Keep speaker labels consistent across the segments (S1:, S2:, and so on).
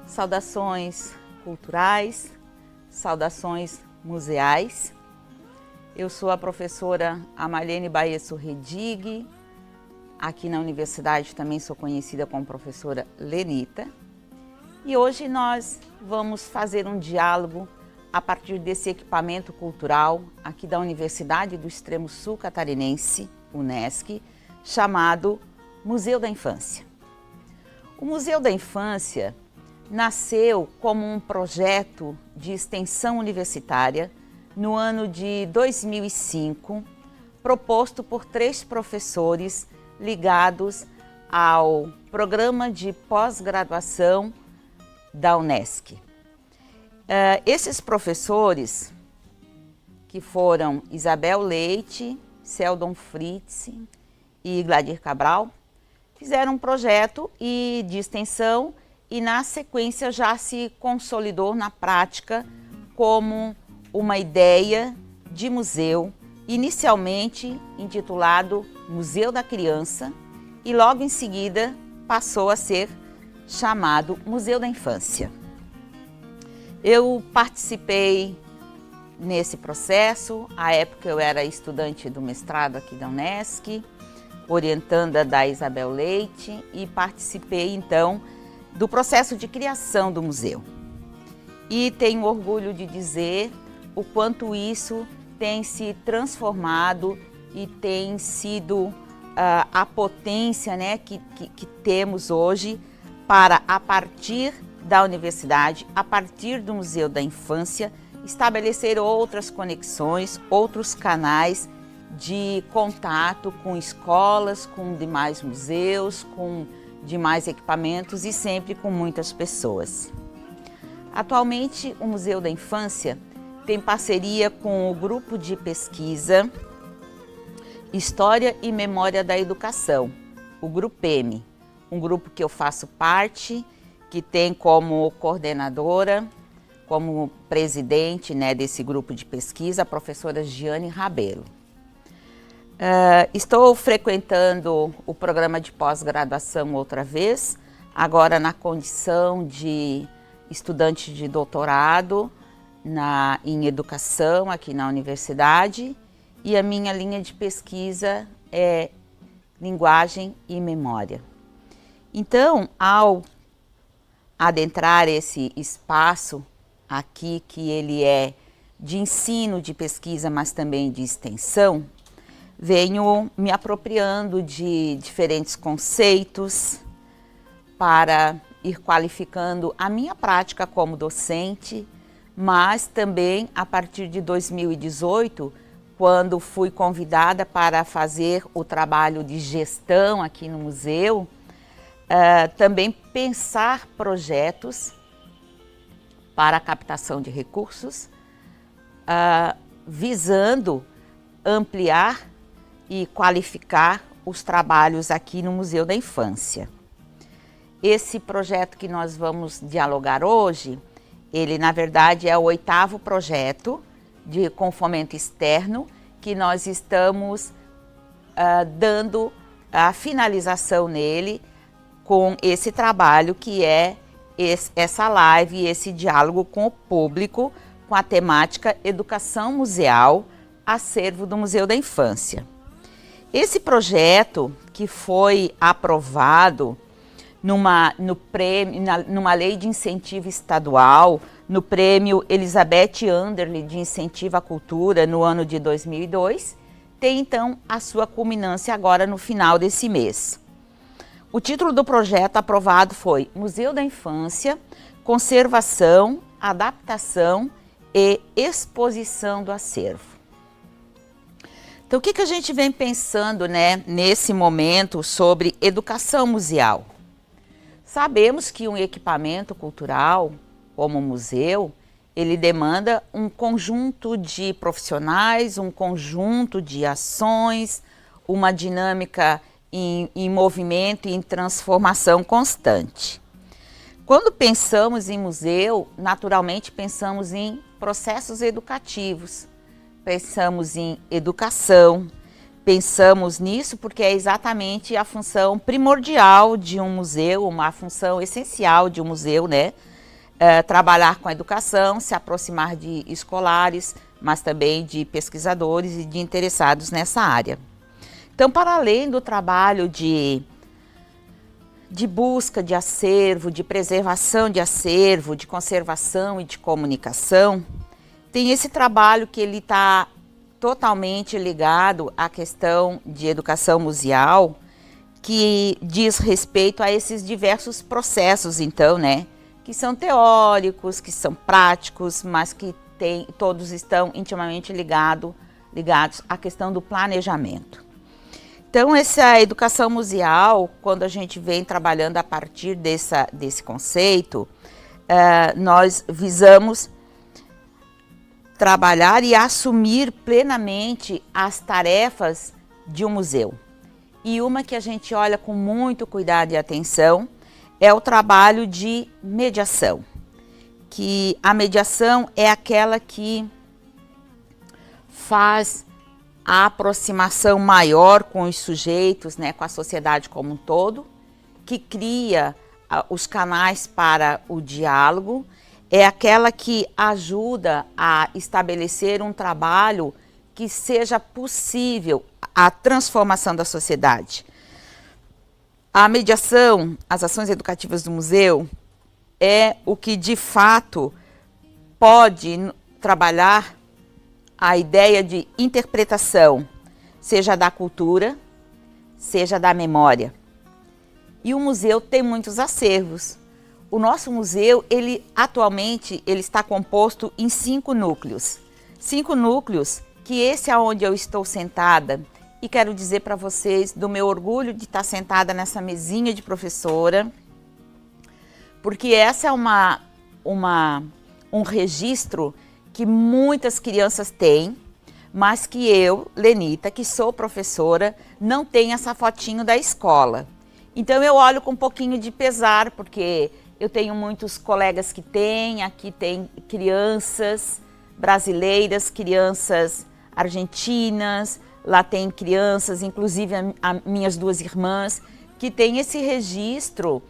S1: Saudações culturais, saudações museais. Eu sou a professora Amarlene Baesso Redig, aqui na universidade também sou conhecida como professora Lenita. E hoje nós vamos fazer um diálogo a partir desse equipamento cultural aqui da Universidade do Extremo Sul Catarinense, UNESCO, chamado Museu da Infância. O Museu da Infância nasceu como um projeto de extensão universitária no ano de 2005, proposto por 3 professores ligados ao programa de pós-graduação da UNESCO. Esses professores, que foram Isabel Leite, Seldon Fritz e Gladir Cabral, fizeram um projeto de extensão e na sequência já se consolidou na prática como uma ideia de museu, inicialmente intitulado Museu da Criança e logo em seguida passou a ser chamado Museu da Infância. Eu participei nesse processo, à época eu era estudante do mestrado aqui da UNESCO, orientanda da Isabel Leite e participei então do processo de criação do museu. E tenho orgulho de dizer o quanto isso tem se transformado e tem sido a potência, né, que temos hoje para, a partir da universidade, a partir do Museu da Infância, estabelecer outras conexões, outros canais de contato com escolas, com demais museus, com demais equipamentos e sempre com muitas pessoas. Atualmente, o Museu da Infância tem parceria com o grupo de pesquisa História e Memória da Educação, o GRUPEM, um grupo que eu faço parte, que tem como coordenadora, como presidente, né, desse grupo de pesquisa, a professora Giane Rabelo. Estou frequentando o programa de pós-graduação outra vez, agora na condição de estudante de doutorado em educação aqui na universidade, e a minha linha de pesquisa é linguagem e memória. Então, ao adentrar esse espaço aqui, que ele é de ensino, de pesquisa, mas também de extensão, venho me apropriando de diferentes conceitos para ir qualificando a minha prática como docente, mas também a partir de 2018, quando fui convidada para fazer o trabalho de gestão aqui no museu, também pensar projetos para a captação de recursos, visando ampliar e qualificar os trabalhos aqui no Museu da Infância. Esse projeto que nós vamos dialogar hoje, ele na verdade é o 8º projeto com fomento externo que nós estamos dando a finalização nele com esse trabalho que é essa live e esse diálogo com o público com a temática Educação Museal, Acervo do Museu da Infância. Esse projeto, que foi aprovado numa lei de incentivo estadual, no prêmio Elizabeth Anderle de Incentivo à Cultura no ano de 2002, tem então a sua culminância agora no final desse mês. O título do projeto aprovado foi Museu da Infância, Conservação, Adaptação e Exposição do Acervo. Então, o que a gente vem pensando, né, nesse momento sobre educação museal? Sabemos que um equipamento cultural, como o museu, ele demanda um conjunto de profissionais, um conjunto de ações, uma dinâmica em movimento e em transformação constante. Quando pensamos em museu, naturalmente pensamos em processos educativos, pensamos em educação, pensamos nisso porque é exatamente a função primordial de um museu, uma função essencial de um museu, né? Trabalhar com a educação, se aproximar de escolares, mas também de pesquisadores e de interessados nessa área. Então, para além do trabalho de busca de acervo, de preservação de acervo, de conservação e de comunicação, tem esse trabalho que ele está totalmente ligado à questão de educação museal, que diz respeito a esses diversos processos, então, né? Que são teóricos, que são práticos, mas que todos estão intimamente ligados à questão do planejamento. Então, essa educação museal, quando a gente vem trabalhando a partir desse conceito, nós visamos trabalhar e assumir plenamente as tarefas de um museu. E uma que a gente olha com muito cuidado e atenção é o trabalho de mediação, que a mediação é aquela que faz a aproximação maior com os sujeitos, né, com a sociedade como um todo, que cria os canais para o diálogo, é aquela que ajuda a estabelecer um trabalho que seja possível a transformação da sociedade. A mediação, as ações educativas do museu, é o que de fato pode trabalhar a ideia de interpretação, seja da cultura, seja da memória. E o museu tem muitos acervos. O nosso museu, atualmente, ele está composto em 5 núcleos. 5 núcleos que esse é onde eu estou sentada e quero dizer para vocês do meu orgulho de estar sentada nessa mesinha de professora, porque essa é um registro que muitas crianças têm, mas que eu, Lenita, que sou professora, não tenho essa fotinho da escola. Então eu olho com um pouquinho de pesar, porque eu tenho muitos colegas que têm, aqui tem crianças brasileiras, crianças argentinas, lá tem crianças, inclusive minhas 2 irmãs, que têm esse registro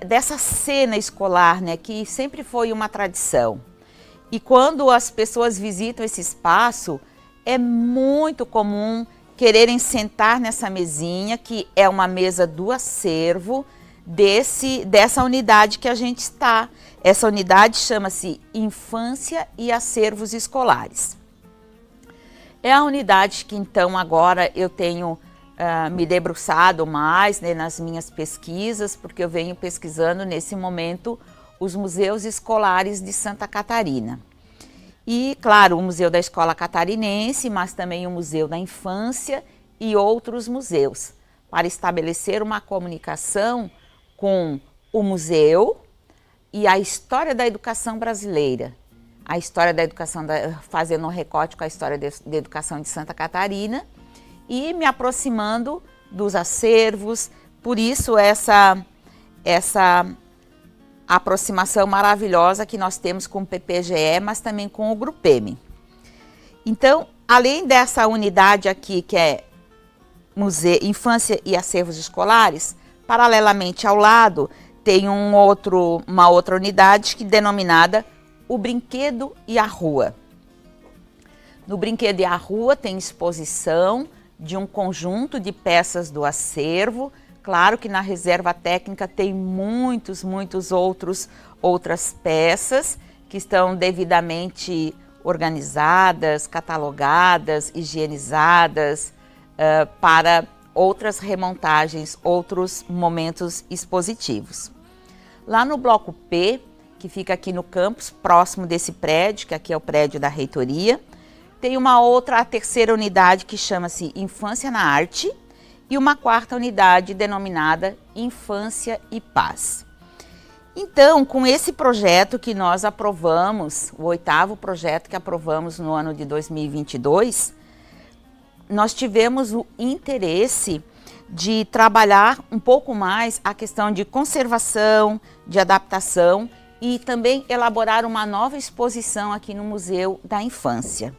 S1: dessa cena escolar, né, que sempre foi uma tradição. E quando as pessoas visitam esse espaço, é muito comum quererem sentar nessa mesinha, que é uma mesa do acervo, dessa unidade que a gente está. Essa unidade chama-se Infância e Acervos Escolares. É a unidade que então agora eu tenho me debruçado mais, né, nas minhas pesquisas, porque eu venho pesquisando nesse momento os museus escolares de Santa Catarina. E, claro, o Museu da Escola Catarinense, mas também o Museu da Infância e outros museus, para estabelecer uma comunicação com o museu e a história da educação brasileira. A história da educação, fazendo um recorte com a história da educação de Santa Catarina e me aproximando dos acervos, por isso essa aproximação maravilhosa que nós temos com o PPGE, mas também com o Grupeme. Então, além dessa unidade aqui, que é Museu, Infância e Acervos Escolares, paralelamente ao lado tem uma outra unidade que é denominada O Brinquedo e a Rua. No Brinquedo e a Rua tem exposição de um conjunto de peças do acervo. Claro que na reserva técnica tem muitas outras peças que estão devidamente organizadas, catalogadas, higienizadas para outras remontagens, outros momentos expositivos. Lá no bloco P, que fica aqui no campus, próximo desse prédio, que aqui é o prédio da reitoria, tem uma outra, a terceira unidade, que chama-se Infância na Arte, e uma quarta unidade denominada Infância e Paz. Então, com esse projeto que nós aprovamos, o 8º projeto que aprovamos no ano de 2022, nós tivemos o interesse de trabalhar um pouco mais a questão de conservação, de adaptação e também elaborar uma nova exposição aqui no Museu da Infância.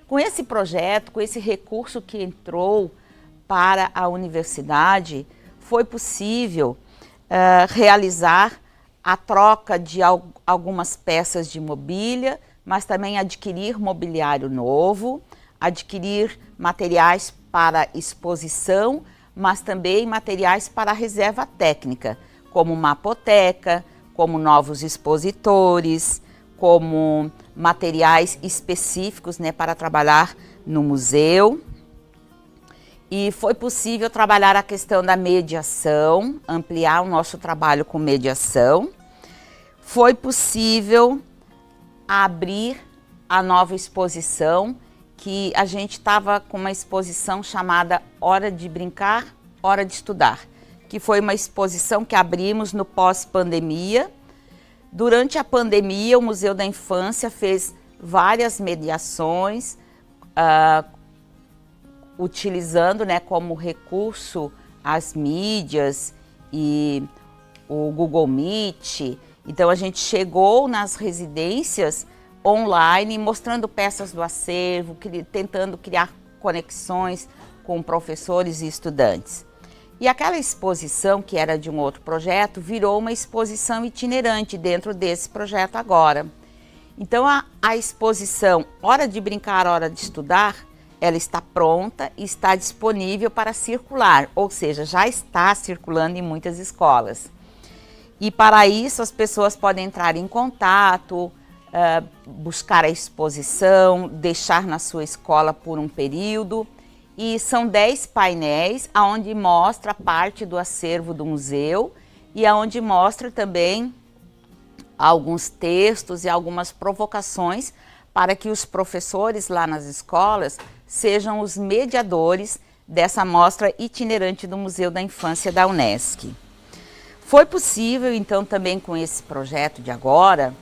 S1: Com esse projeto, com esse recurso que entrou para a universidade, foi possível realizar a troca de algumas peças de mobília, mas também adquirir mobiliário novo, adquirir materiais para exposição, mas também materiais para reserva técnica, como mapoteca, como novos expositores, como materiais específicos, né, para trabalhar no museu. E foi possível trabalhar a questão da mediação, ampliar o nosso trabalho com mediação. Foi possível abrir a nova exposição, que a gente estava com uma exposição chamada Hora de Brincar, Hora de Estudar, que foi uma exposição que abrimos no pós-pandemia. Durante a pandemia, o Museu da Infância fez várias mediações, utilizando, né, como recurso as mídias e o Google Meet. Então a gente chegou nas residências online, mostrando peças do acervo, tentando criar conexões com professores e estudantes. E aquela exposição, que era de um outro projeto, virou uma exposição itinerante dentro desse projeto agora. Então a exposição Hora de Brincar, Hora de Estudar, ela está pronta e está disponível para circular, ou seja, já está circulando em muitas escolas. E para isso as pessoas podem entrar em contato, buscar a exposição, deixar na sua escola por um período. E são 10 painéis, onde mostra parte do acervo do museu e onde mostra também alguns textos e algumas provocações para que os professores lá nas escolas sejam os mediadores dessa mostra itinerante do Museu da Infância da Unesc. Foi possível, então, também com esse projeto de agora,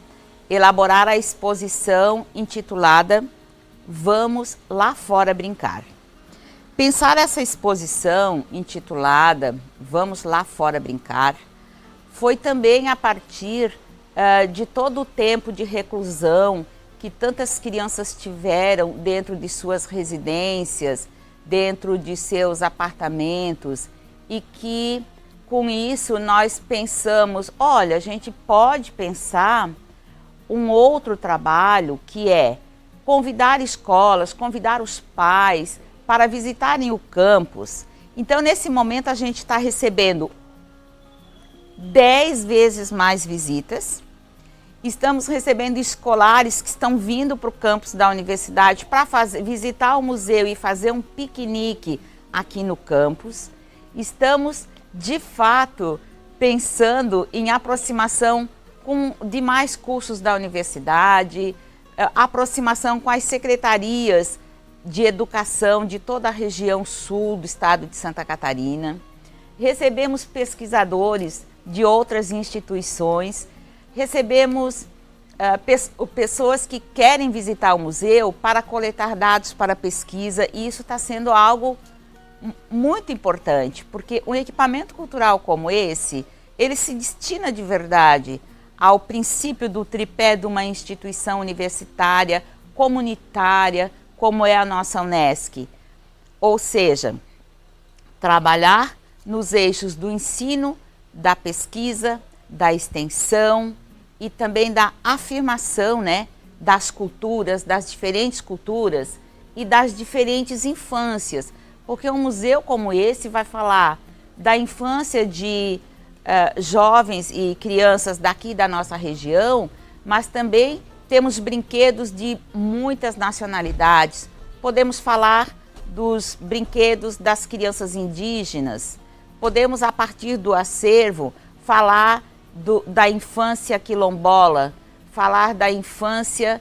S1: elaborar a exposição intitulada Vamos Lá Fora Brincar. Pensar essa exposição intitulada Vamos Lá Fora Brincar foi também a partir de todo o tempo de reclusão que tantas crianças tiveram dentro de suas residências, dentro de seus apartamentos, e que com isso nós pensamos, olha, a gente pode pensar um outro trabalho, que é convidar escolas, convidar os pais para visitarem o campus. Então, nesse momento, a gente está recebendo 10 vezes mais visitas. Estamos recebendo escolares que estão vindo para o campus da universidade para visitar o museu e fazer um piquenique aqui no campus. Estamos, de fato, pensando em aproximação com demais cursos da universidade, aproximação com as secretarias de educação de toda a região sul do estado de Santa Catarina. Recebemos pesquisadores de outras instituições, recebemos pessoas que querem visitar o museu para coletar dados para pesquisa, e isso está sendo algo muito importante, porque um equipamento cultural como esse, ele se destina de verdade ao princípio do tripé de uma instituição universitária, comunitária, como é a nossa Unesc. Ou seja, trabalhar nos eixos do ensino, da pesquisa, da extensão e também da afirmação, né, das culturas, das diferentes culturas e das diferentes infâncias. Porque um museu como esse vai falar da infância de jovens e crianças daqui da nossa região, mas também temos brinquedos de muitas nacionalidades. Podemos falar dos brinquedos das crianças indígenas. Podemos, a partir do acervo, falar da infância quilombola, falar da infância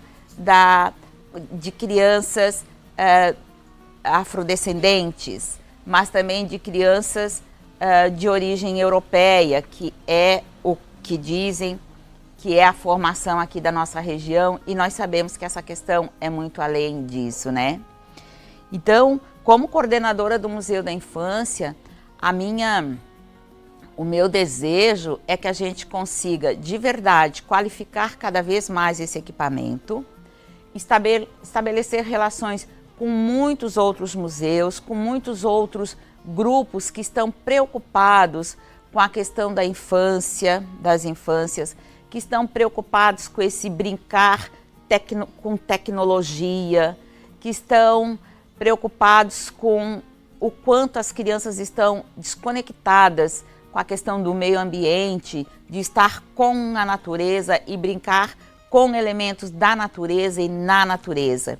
S1: de crianças afrodescendentes, mas também de crianças de origem europeia, que é o que dizem que é a formação aqui da nossa região, e nós sabemos que essa questão é muito além disso, né? Então, como coordenadora do Museu da Infância, o meu desejo é que a gente consiga, de verdade, qualificar cada vez mais esse equipamento, estabelecer relações com muitos outros museus, com muitos outros grupos que estão preocupados com a questão da infância, das infâncias, que estão preocupados com esse brincar com tecnologia, que estão preocupados com o quanto as crianças estão desconectadas com a questão do meio ambiente, de estar com a natureza e brincar com elementos da natureza e na natureza.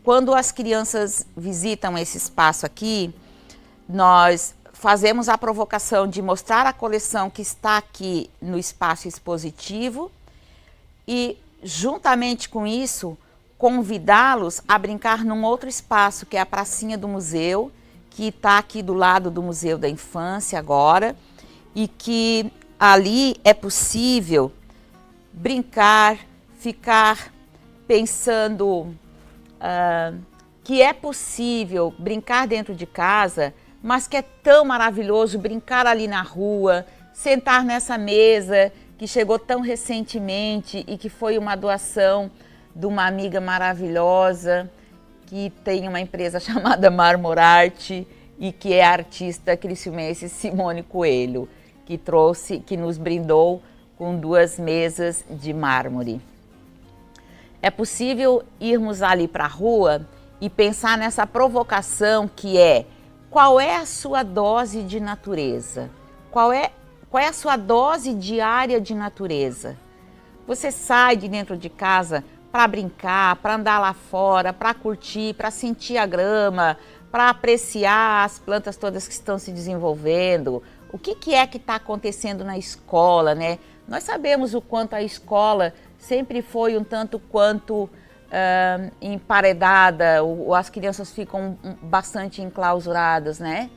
S1: Quando as crianças visitam esse espaço aqui, nós fazemos a provocação de mostrar a coleção que está aqui no espaço expositivo e, juntamente com isso, convidá-los a brincar num outro espaço, que é a pracinha do museu, que está aqui do lado do Museu da Infância agora, e que ali é possível brincar, ficar pensando que é possível brincar dentro de casa, mas que é tão maravilhoso brincar ali na rua, sentar nessa mesa que chegou tão recentemente e que foi uma doação de uma amiga maravilhosa que tem uma empresa chamada Marmorarte e que é a artista criciumense Simone Coelho, que nos brindou com 2 mesas de mármore. É possível irmos ali para a rua e pensar nessa provocação que é: qual é a sua dose de natureza? Qual é a sua dose diária de natureza? Você sai de dentro de casa para brincar, para andar lá fora, para curtir, para sentir a grama, para apreciar as plantas todas que estão se desenvolvendo. O que é que está acontecendo na escola, né? Nós sabemos o quanto a escola sempre foi um tanto quanto emparedada, as crianças ficam bastante enclausuradas, né?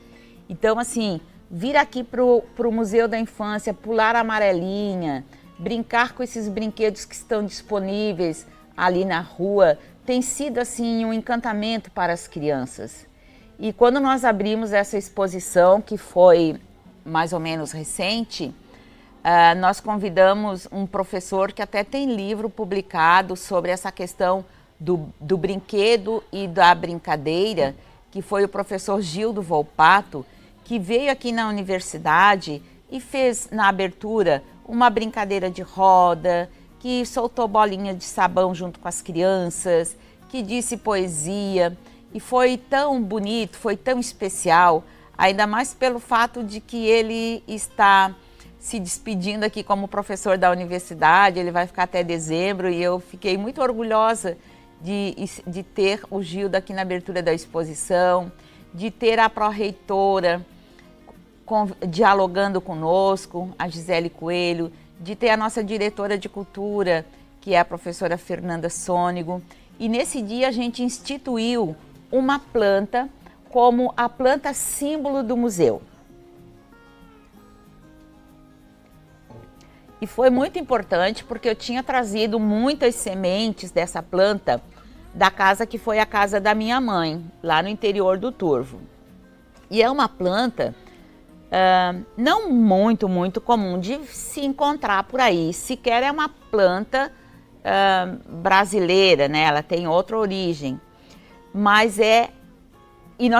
S1: Então, assim, vir aqui para o Museu da Infância, pular a amarelinha, brincar com esses brinquedos que estão disponíveis ali na rua, tem sido, assim, um encantamento para as crianças. E quando nós abrimos essa exposição, que foi mais ou menos recente, nós convidamos um professor que até tem livro publicado sobre essa questão do brinquedo e da brincadeira, que foi o professor Gildo Volpato, que veio aqui na universidade e fez na abertura uma brincadeira de roda, que soltou bolinha de sabão junto com as crianças, que disse poesia, e foi tão bonito, foi tão especial, ainda mais pelo fato de que ele está se despedindo aqui como professor da universidade, ele vai ficar até dezembro, e eu fiquei muito orgulhosa de ter o Gildo aqui na abertura da exposição, de ter a pró-reitora dialogando conosco, a Gisele Coelho, de ter a nossa diretora de cultura, que é a professora Fernanda Sônego, e nesse dia a gente instituiu uma planta como a planta símbolo do museu. E foi muito importante porque eu tinha trazido muitas sementes dessa planta da casa que foi a casa da minha mãe, lá no interior do Turvo. E é uma planta não muito comum de se encontrar por aí, sequer é uma planta brasileira, né? Ela tem outra origem, mas e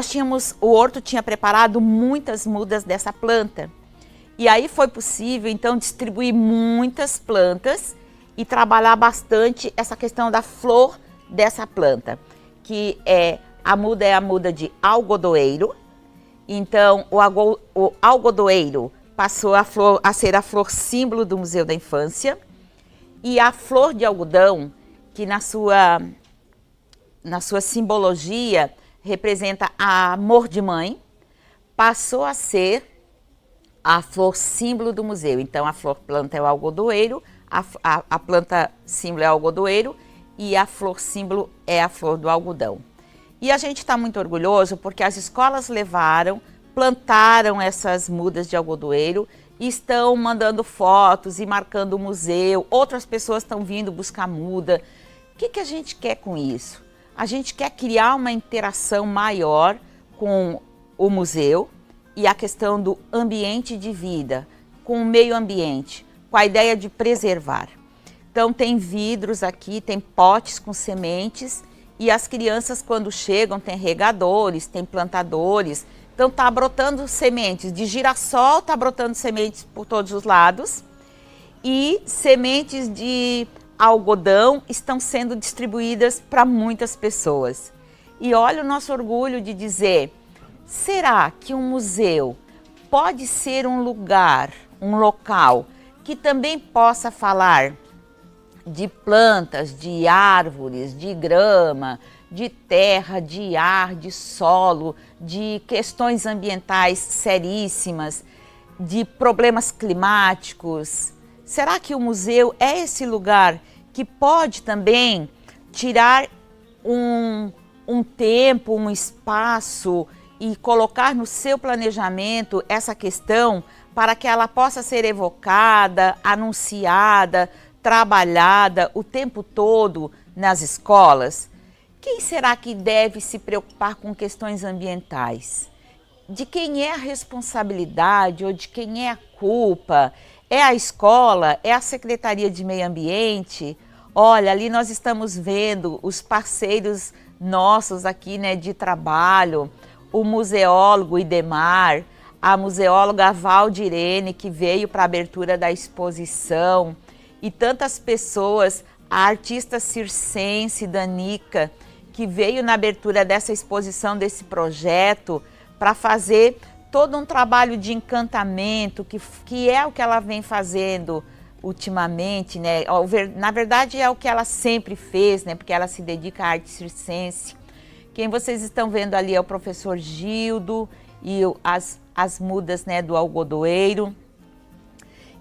S1: o horto tinha preparado muitas mudas dessa planta. E aí foi possível, então, distribuir muitas plantas e trabalhar bastante essa questão da flor dessa planta, que a muda de algodoeiro. Então, o algodoeiro passou a ser a flor símbolo do Museu da Infância, e a flor de algodão, que na sua simbologia representa amor de mãe, passou a ser a flor símbolo do museu. Então a flor planta é o algodoeiro, a planta símbolo é o algodoeiro e a flor símbolo é a flor do algodão. E a gente está muito orgulhoso porque as escolas levaram, plantaram essas mudas de algodoeiro e estão mandando fotos e marcando o museu. Outras pessoas estão vindo buscar muda. O que a gente quer com isso? A gente quer criar uma interação maior com o museu e a questão do ambiente de vida, com o meio ambiente, com a ideia de preservar. Então tem vidros aqui, tem potes com sementes e as crianças quando chegam tem regadores, tem plantadores. Então tá brotando sementes de girassol, tá brotando sementes por todos os lados e sementes de algodão estão sendo distribuídas para muitas pessoas. E olha o nosso orgulho de dizer, será que um museu pode ser um lugar, um local que também possa falar de plantas, de árvores, de grama, de terra, de ar, de solo, de questões ambientais seríssimas, de problemas climáticos? Será que o museu é esse lugar que pode também tirar um tempo, um espaço e colocar no seu planejamento essa questão para que ela possa ser evocada, anunciada, trabalhada o tempo todo nas escolas? Quem será que deve se preocupar com questões ambientais? De quem é a responsabilidade ou de quem é a culpa? É a escola? É a Secretaria de Meio Ambiente? Olha, ali nós estamos vendo os parceiros nossos aqui, né, de trabalho, o museólogo Idemar, a museóloga Valdirene, que veio para a abertura da exposição, e tantas pessoas, a artista circense Danica, que veio na abertura dessa exposição, desse projeto, para fazer todo um trabalho de encantamento, que é o que ela vem fazendo ultimamente, né? Na verdade é o que ela sempre fez, né? Porque ela se dedica à arte circense. Quem vocês estão vendo ali é o professor Gildo e as mudas, né, do algodoeiro.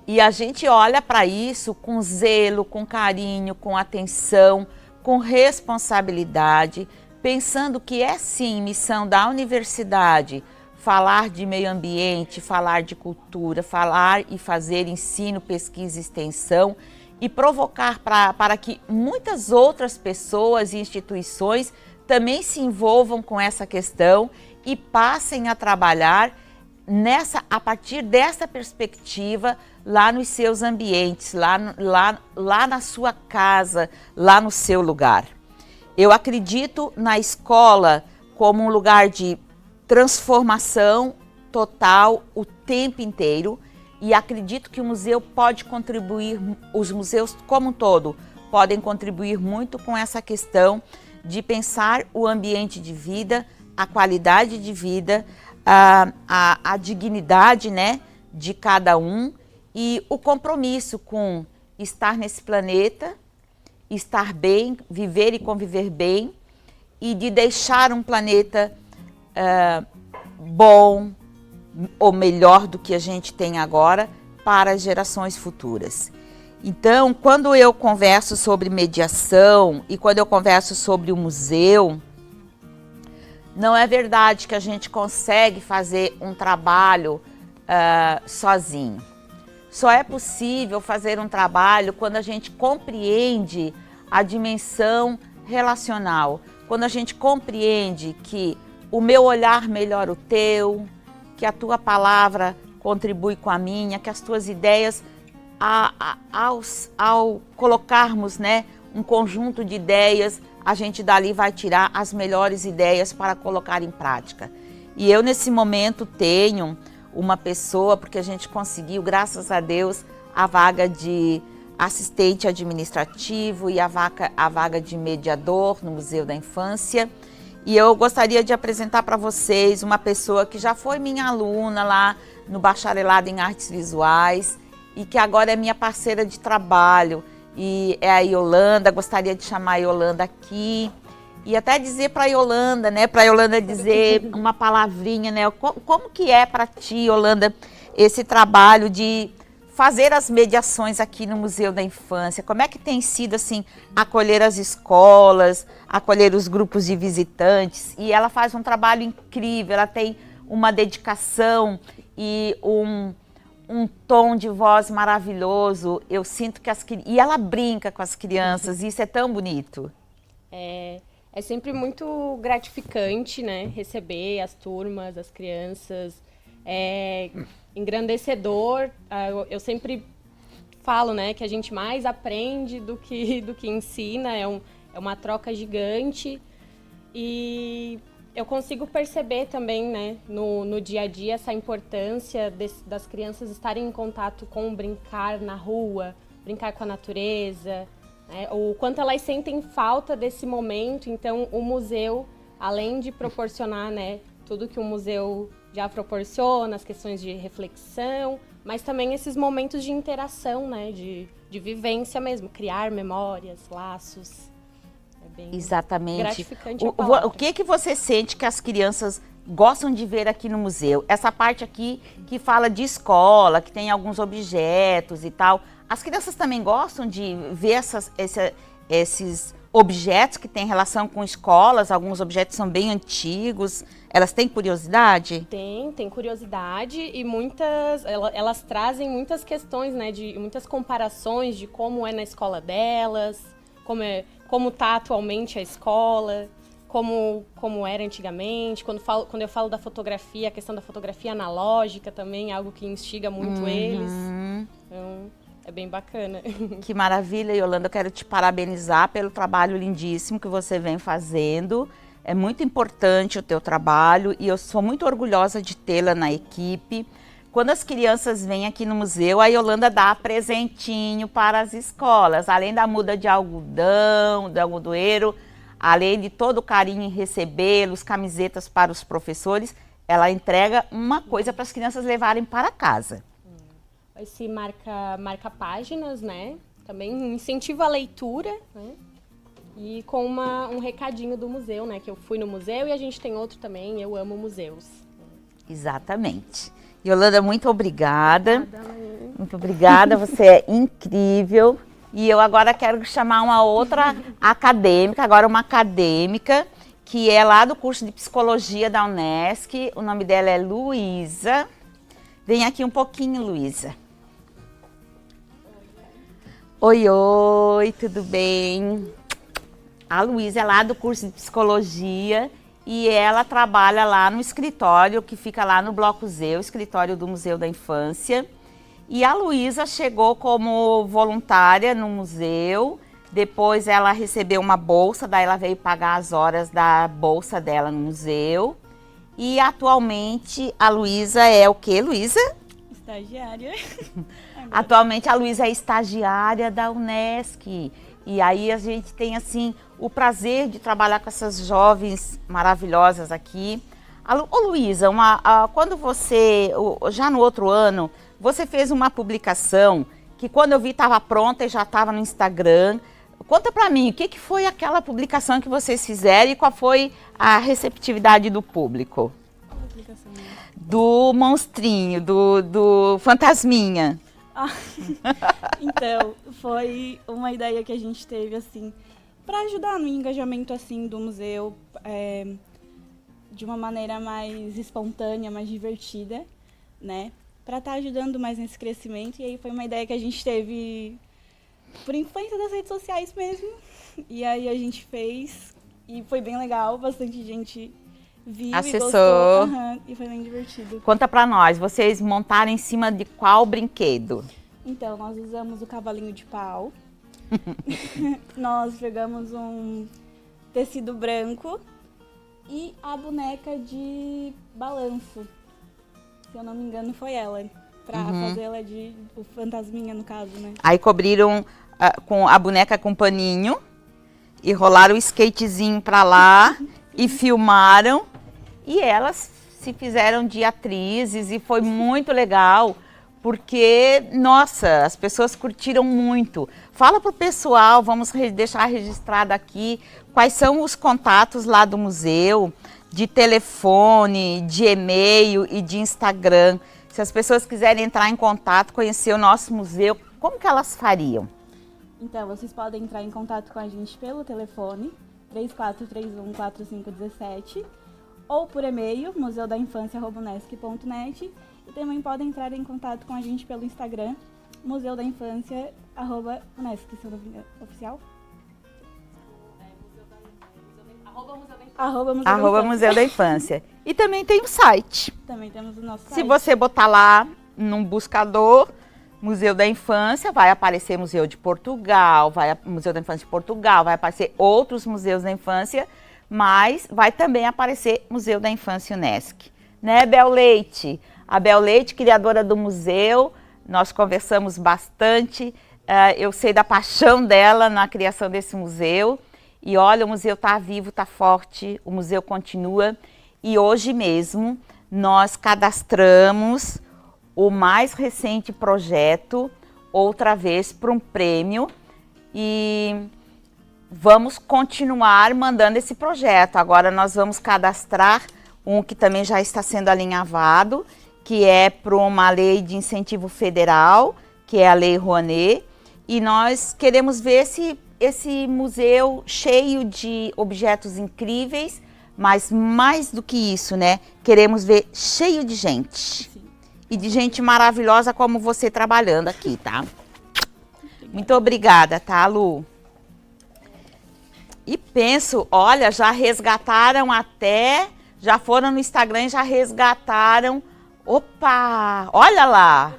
S1: E a gente olha para isso com zelo, com carinho, com atenção, com responsabilidade, pensando que é sim missão da universidade falar de meio ambiente, falar de cultura, falar e fazer ensino, pesquisa e extensão e provocar para que muitas outras pessoas e instituições também se envolvam com essa questão e passem a trabalhar a partir dessa perspectiva lá nos seus ambientes, lá na sua casa, lá no seu lugar. Eu acredito na escola como um lugar de transformação total o tempo inteiro e acredito que o museu pode contribuir, os museus como um todo podem contribuir muito com essa questão de pensar o ambiente de vida, a qualidade de vida, a dignidade, né, de cada um e o compromisso com estar nesse planeta, estar bem, viver e conviver bem e de deixar um planeta bom ou melhor do que a gente tem agora para as gerações futuras. Então, quando eu converso sobre mediação e quando eu converso sobre o museu, não é verdade que a gente consegue fazer um trabalho sozinho. Só é possível fazer um trabalho quando a gente compreende a dimensão relacional, quando a gente compreende que o meu olhar melhora o teu, que a tua palavra contribui com a minha, que as tuas ideias, ao colocarmos, né, um conjunto de ideias, a gente dali vai tirar as melhores ideias para colocar em prática. E eu nesse momento tenho uma pessoa, porque a gente conseguiu, graças a Deus, a vaga de assistente administrativo e a vaga de mediador no Museu da Infância. E eu gostaria de apresentar para vocês uma pessoa que já foi minha aluna lá no Bacharelado em Artes Visuais e que agora é minha parceira de trabalho. E é a Yolanda, gostaria de chamar a Yolanda aqui. E até dizer para a Yolanda, né? Para a Yolanda dizer uma palavrinha, né? Como que é para ti, Yolanda, esse trabalho de fazer as mediações aqui no Museu da Infância? Como é que tem sido, assim, acolher as escolas, acolher os grupos de visitantes? E ela faz um trabalho incrível, ela tem uma dedicação e um tom de voz maravilhoso. Eu sinto que e ela brinca com as crianças, e isso é tão bonito.
S2: É sempre muito gratificante, né, receber as turmas, as crianças. É engrandecedor. Eu sempre falo, né, que a gente mais aprende do que ensina. É uma troca gigante. E eu consigo perceber também, né, no dia a dia, essa importância das crianças estarem em contato com o brincar na rua, brincar com a natureza, né, o quanto elas sentem falta desse momento. Então, o museu, além de proporcionar, né, tudo que o museu já proporciona, as questões de reflexão, mas também esses momentos de interação, né, de vivência mesmo, criar memórias, laços.
S1: Exatamente.
S2: Gratificante a palavra.
S1: O que você sente que as crianças gostam de ver aqui no museu? Essa parte aqui que fala de escola, que tem alguns objetos e tal. As crianças também gostam de ver esses objetos que têm relação com escolas? Alguns objetos são bem antigos. Elas têm curiosidade?
S2: Tem curiosidade, e elas trazem muitas questões, né, muitas comparações de como é na escola delas, como está atualmente a escola, como era antigamente. Quando eu falo da fotografia, a questão da fotografia analógica também é algo que instiga muito eles. Então, é bem bacana.
S1: Que maravilha, Yolanda. Eu quero te parabenizar pelo trabalho lindíssimo que você vem fazendo. É muito importante o teu trabalho e eu sou muito orgulhosa de tê-la na equipe. Quando as crianças vêm aqui no museu, a Yolanda dá presentinho para as escolas. Além da muda de algodão, do algodoeiro, além de todo o carinho em recebê-los, camisetas para os professores, ela entrega uma coisa para as crianças levarem para casa.
S2: Esse marca páginas, né? Também incentiva a leitura, né? E com um recadinho do museu, né? Que eu fui no museu, e a gente tem outro também, Eu Amo Museus.
S1: Exatamente. Yolanda, muito obrigada. Muito obrigada, você é incrível. E eu agora quero chamar uma outra acadêmica, agora uma acadêmica, que é lá do curso de Psicologia da Unesc. O nome dela é Luísa. Vem aqui um pouquinho, Luísa. Oi, tudo bem? A Luísa é lá do curso de Psicologia e ela trabalha lá no escritório que fica lá no Bloco Z, o escritório do Museu da Infância. E a Luísa chegou como voluntária no museu, depois ela recebeu uma bolsa, daí ela veio pagar as horas da bolsa dela no museu. E atualmente a Luísa é o quê, Luísa?
S3: Estagiária.
S1: Atualmente a Luísa é estagiária da Unesc. E aí a gente tem assim o prazer de trabalhar com essas jovens maravilhosas aqui. Ô Luísa, quando você, já no outro ano, você fez uma publicação que quando eu vi estava pronta e já estava no Instagram. Conta pra mim, o que foi aquela publicação que vocês fizeram e qual foi a receptividade do público?
S3: Qual publicação?
S1: Do monstrinho, do fantasminha.
S3: Então, foi uma ideia que a gente teve, assim, para ajudar no engajamento, assim, do museu, de uma maneira mais espontânea, mais divertida, né? Para estar ajudando mais nesse crescimento. E aí foi uma ideia que a gente teve por influência das redes sociais mesmo. E aí a gente fez e foi bem legal, bastante gente viu
S1: acessou.
S3: E gostou. E foi bem divertido.
S1: Conta pra nós, vocês montaram em cima de qual brinquedo?
S3: Então, nós usamos o cavalinho de pau. Nós pegamos um tecido branco e a boneca de balanço. Se eu não me engano, foi ela. Pra fazer ela de o fantasminha, no caso, né?
S1: Aí cobriram com a boneca com paninho e rolaram o skatezinho pra lá e filmaram. E elas se fizeram de atrizes e foi muito legal, porque, nossa, as pessoas curtiram muito. Fala pro pessoal, vamos deixar registrado aqui, quais são os contatos lá do museu, de telefone, de e-mail e de Instagram. Se as pessoas quiserem entrar em contato, conhecer o nosso museu, como que elas fariam?
S3: Então, vocês podem entrar em contato com a gente pelo telefone 3431-4517 ou por e-mail museudainfancia@unesc.net e também podem entrar em contato com a gente pelo Instagram museudainfancia@unesc, se eu não me engano, oficial?
S1: Arroba Museu da Infância. E também tem o site.
S3: Também temos o nosso site.
S1: Se você botar lá num buscador, Museu da Infância, vai aparecer Museu de Portugal, Museu da Infância de Portugal, vai aparecer outros museus da infância, mas vai também aparecer Museu da Infância Unesc. Né, Bel Leite? A Bel Leite, criadora do museu, nós conversamos bastante, eu sei da paixão dela na criação desse museu. E olha, o museu está vivo, está forte, o museu continua. E hoje mesmo nós cadastramos o mais recente projeto, outra vez para um prêmio. E vamos continuar mandando esse projeto. Agora nós vamos cadastrar um que também já está sendo alinhavado, que é para uma lei de incentivo federal, que é a Lei Rouanet. E nós queremos ver esse museu cheio de objetos incríveis, mas mais do que isso, né? Queremos ver cheio de gente.
S3: Sim.
S1: E de gente maravilhosa como você trabalhando aqui, tá? Muito obrigada, tá, Lu? E penso, olha, já resgataram até, já foram no Instagram e já resgataram. Opa, olha lá!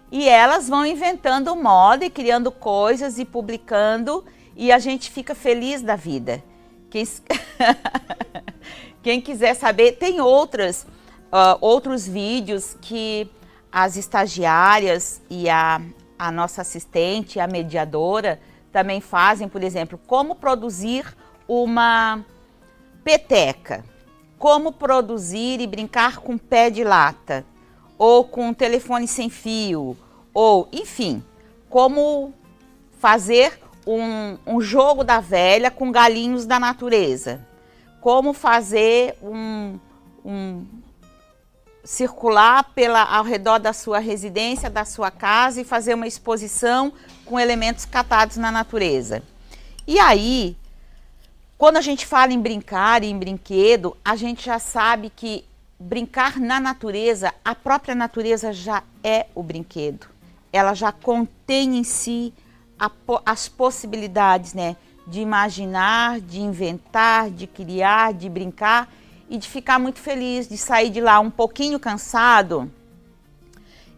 S1: E elas vão inventando moda e criando coisas e publicando, e a gente fica feliz da vida. Quem quiser saber, tem outros vídeos que as estagiárias e a nossa assistente, a mediadora, também fazem, por exemplo, como produzir uma peteca, como produzir e brincar com pé de lata, ou com um telefone sem fio, ou, enfim, como fazer um jogo da velha com galinhos da natureza, como fazer circular ao redor da sua residência, da sua casa e fazer uma exposição com elementos catados na natureza. E aí, quando a gente fala em brincar e em brinquedo, a gente já sabe que brincar na natureza, a própria natureza já é o brinquedo. Ela já contém em si as possibilidades, né, de imaginar, de inventar, de criar, de brincar e de ficar muito feliz, de sair de lá um pouquinho cansado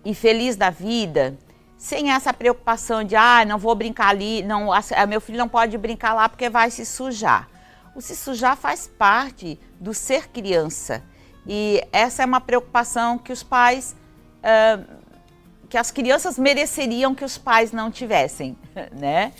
S1: e feliz da vida, sem essa preocupação de, não vou brincar ali, não, meu filho não pode brincar lá porque vai se sujar. O se sujar faz parte do ser criança. E essa é uma preocupação que os pais, que as crianças mereceriam que os pais não tivessem, né?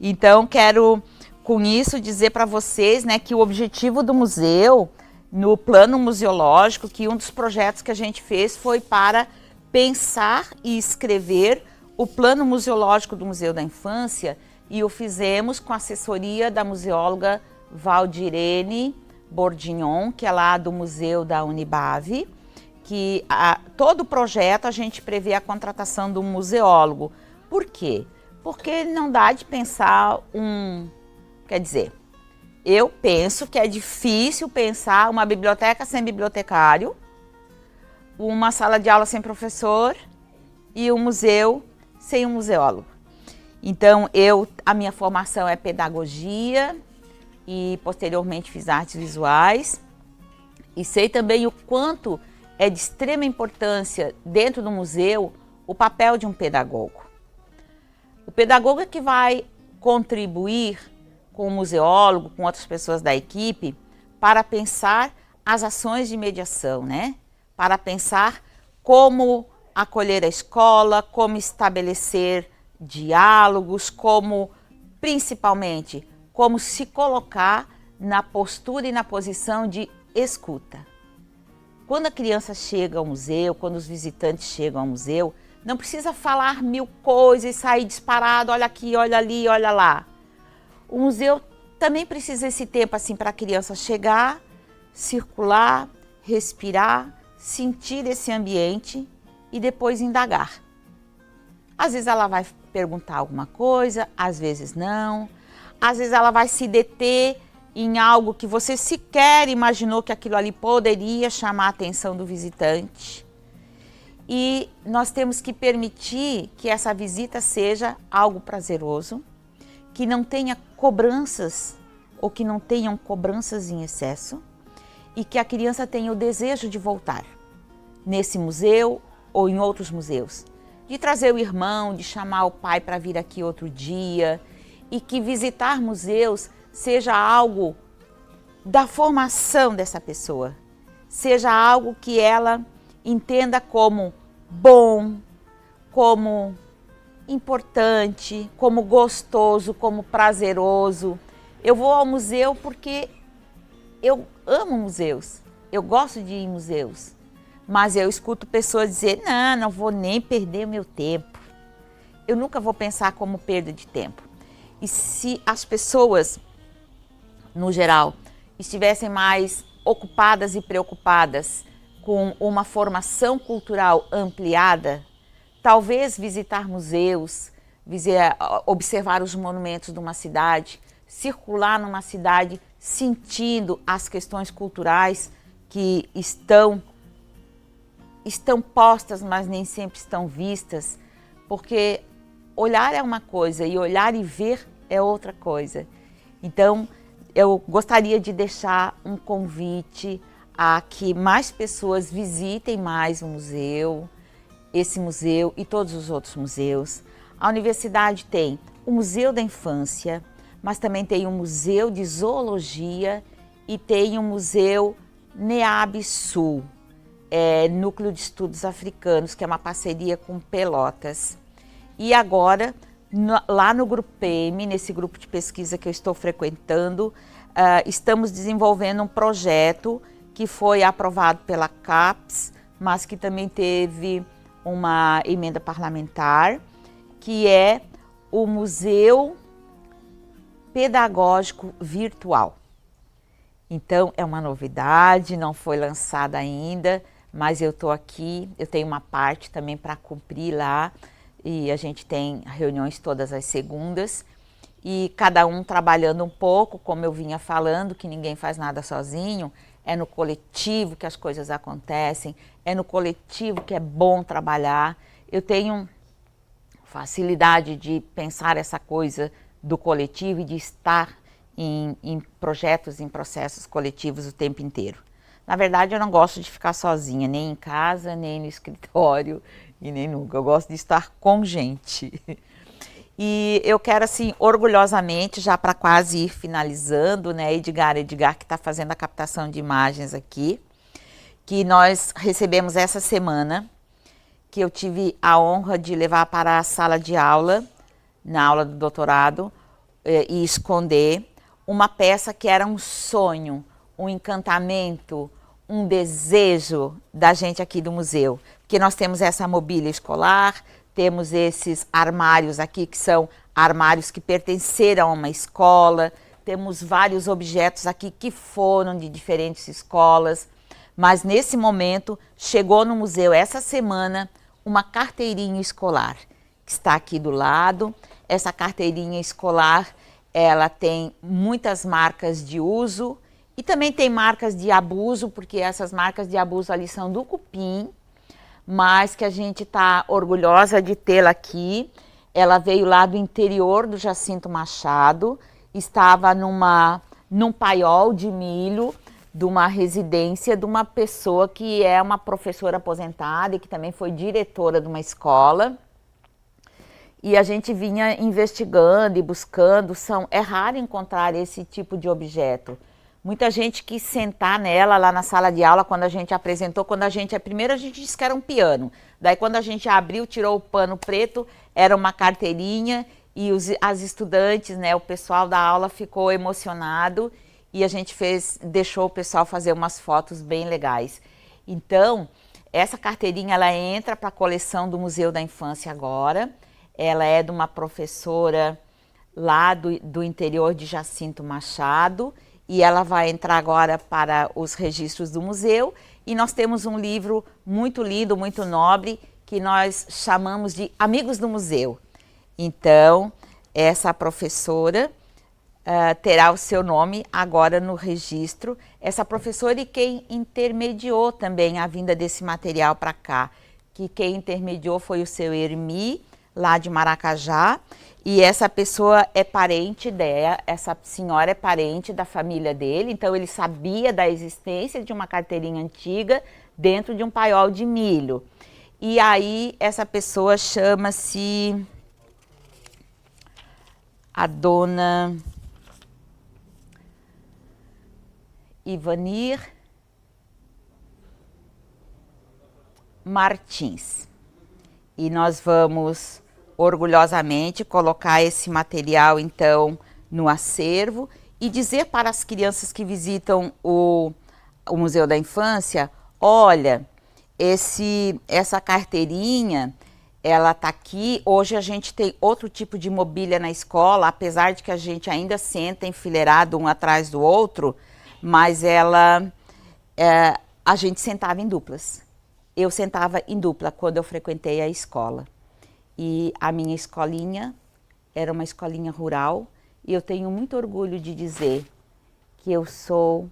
S1: Então, quero com isso dizer para vocês, né, que o objetivo do museu, no plano museológico, que um dos projetos que a gente fez foi para pensar e escrever o plano museológico do Museu da Infância, e o fizemos com a assessoria da museóloga Valdirene Bordignon, que é lá do Museu da Unibave, que todo o projeto a gente prevê a contratação de um museólogo. Por quê? Porque não dá de pensar quer dizer, eu penso que é difícil pensar uma biblioteca sem bibliotecário, uma sala de aula sem professor e um museu sem um museólogo. Então, a minha formação é pedagogia, e posteriormente fiz artes visuais, e sei também o quanto é de extrema importância dentro do museu o papel de um pedagogo. O pedagogo é que vai contribuir com o museólogo, com outras pessoas da equipe, para pensar as ações de mediação, né? Para pensar como acolher a escola, como estabelecer diálogos, principalmente, como se colocar na postura e na posição de escuta. quando a criança chega ao museu, quando os visitantes chegam ao museu, não precisa falar mil coisas e sair disparado, olha aqui, olha ali, olha lá. O museu também precisa desse tempo assim para a criança chegar, circular, respirar, sentir esse ambiente e depois indagar. Às vezes ela vai perguntar alguma coisa, às vezes não. Às vezes ela vai se deter em algo que você sequer imaginou que aquilo ali poderia chamar a atenção do visitante. E nós temos que permitir que essa visita seja algo prazeroso, que não tenha cobranças ou que não tenham cobranças em excesso e que a criança tenha o desejo de voltar nesse museu ou em outros museus, de trazer o irmão, de chamar o pai para vir aqui outro dia e que visitar museus seja algo da formação dessa pessoa, seja algo que ela entenda como bom, como importante, como gostoso, como prazeroso. Eu vou ao museu porque eu amo museus, eu gosto de ir em museus, mas eu escuto pessoas dizer, não vou nem perder o meu tempo. Eu nunca vou pensar como perda de tempo. E se as pessoas, no geral, estivessem mais ocupadas e preocupadas com uma formação cultural ampliada, talvez visitar museus, observar os monumentos de uma cidade, circular numa cidade sentindo as questões culturais que estão postas, mas nem sempre estão vistas, porque olhar é uma coisa e olhar e ver é outra coisa. Então, eu gostaria de deixar um convite a que mais pessoas visitem mais o museu, esse museu e todos os outros museus. A universidade tem o Museu da Infância, mas também tem o Museu de Zoologia e tem o Museu NEAB Sul, Núcleo de Estudos Africanos, que é uma parceria com Pelotas. E agora, lá no Grupo PM, nesse grupo de pesquisa que eu estou frequentando, estamos desenvolvendo um projeto que foi aprovado pela CAPES, mas que também teve uma emenda parlamentar, que é o Museu Pedagógico Virtual. Então, é uma novidade, não foi lançada ainda, mas eu estou aqui, eu tenho uma parte também para cumprir lá, e a gente tem reuniões todas as segundas, e cada um trabalhando um pouco, como eu vinha falando, que ninguém faz nada sozinho, é no coletivo que as coisas acontecem, é no coletivo que é bom trabalhar. Eu tenho facilidade de pensar essa coisa do coletivo e de estar em projetos, em processos coletivos o tempo inteiro. Na verdade, eu não gosto de ficar sozinha, nem em casa, nem no escritório, e nem nunca. Eu gosto de estar com gente. E eu quero, assim, orgulhosamente, já para quase ir finalizando, né, Edgar que está fazendo a captação de imagens aqui, que nós recebemos essa semana, que eu tive a honra de levar para a sala de aula, na aula do doutorado, e esconder uma peça que era um sonho, um encantamento, um desejo da gente aqui do museu. Porque nós temos essa mobília escolar, temos esses armários aqui que são armários que pertenceram a uma escola, temos vários objetos aqui que foram de diferentes escolas, mas nesse momento chegou no museu essa semana uma carteirinha escolar, que está aqui do lado. Essa carteirinha escolar, ela tem muitas marcas de uso e também tem marcas de abuso, porque essas marcas de abuso ali são do cupim, mas que a gente está orgulhosa de tê-la aqui. Ela veio lá do interior do Jacinto Machado, estava num paiol de milho, de uma residência de uma pessoa que é uma professora aposentada e que também foi diretora de uma escola. E a gente vinha investigando e buscando, é raro encontrar esse tipo de objeto. Muita gente quis sentar nela lá na sala de aula quando a gente apresentou. Primeiro a gente disse que era um piano. Daí quando a gente abriu, tirou o pano preto, era uma carteirinha e as estudantes, né, o pessoal da aula ficou emocionado e a gente deixou o pessoal fazer umas fotos bem legais. Então, essa carteirinha ela entra para a coleção do Museu da Infância agora. Ela é de uma professora lá do interior de Jacinto Machado e ela vai entrar agora para os registros do museu. E nós temos um livro muito lindo, muito nobre, que nós chamamos de Amigos do Museu. Então, essa professora terá o seu nome agora no registro. Essa professora e quem intermediou também a vinda desse material para cá, que quem intermediou foi o seu Hermi, lá de Maracajá, e essa pessoa é parente dela, essa senhora é parente da família dele, então ele sabia da existência de uma carteirinha antiga dentro de um paiol de milho. E aí essa pessoa chama-se a dona Ivanir Martins. E nós vamos orgulhosamente colocar esse material então no acervo e dizer para as crianças que visitam o Museu da Infância, olha, essa carteirinha, ela está aqui. Hoje a gente tem outro tipo de mobília na escola, apesar de que a gente ainda senta enfileirado um atrás do outro, mas a gente sentava em duplas. Eu sentava em dupla quando eu frequentei a escola. E a minha escolinha era uma escolinha rural e eu tenho muito orgulho de dizer que eu sou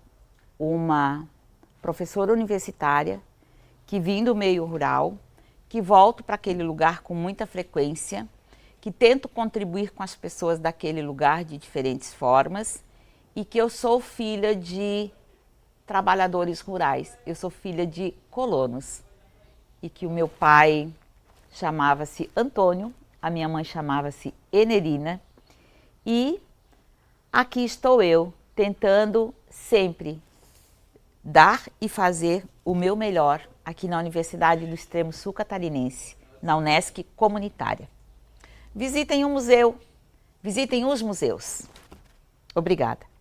S1: uma professora universitária que vim do meio rural, que volto para aquele lugar com muita frequência, que tento contribuir com as pessoas daquele lugar de diferentes formas e que eu sou filha de trabalhadores rurais, eu sou filha de colonos e que o meu pai chamava-se Antônio, a minha mãe chamava-se Enerina e aqui estou eu tentando sempre dar e fazer o meu melhor aqui na Universidade do Extremo Sul Catarinense, na Unesc Comunitária. Visitem o museu, visitem os museus. Obrigada.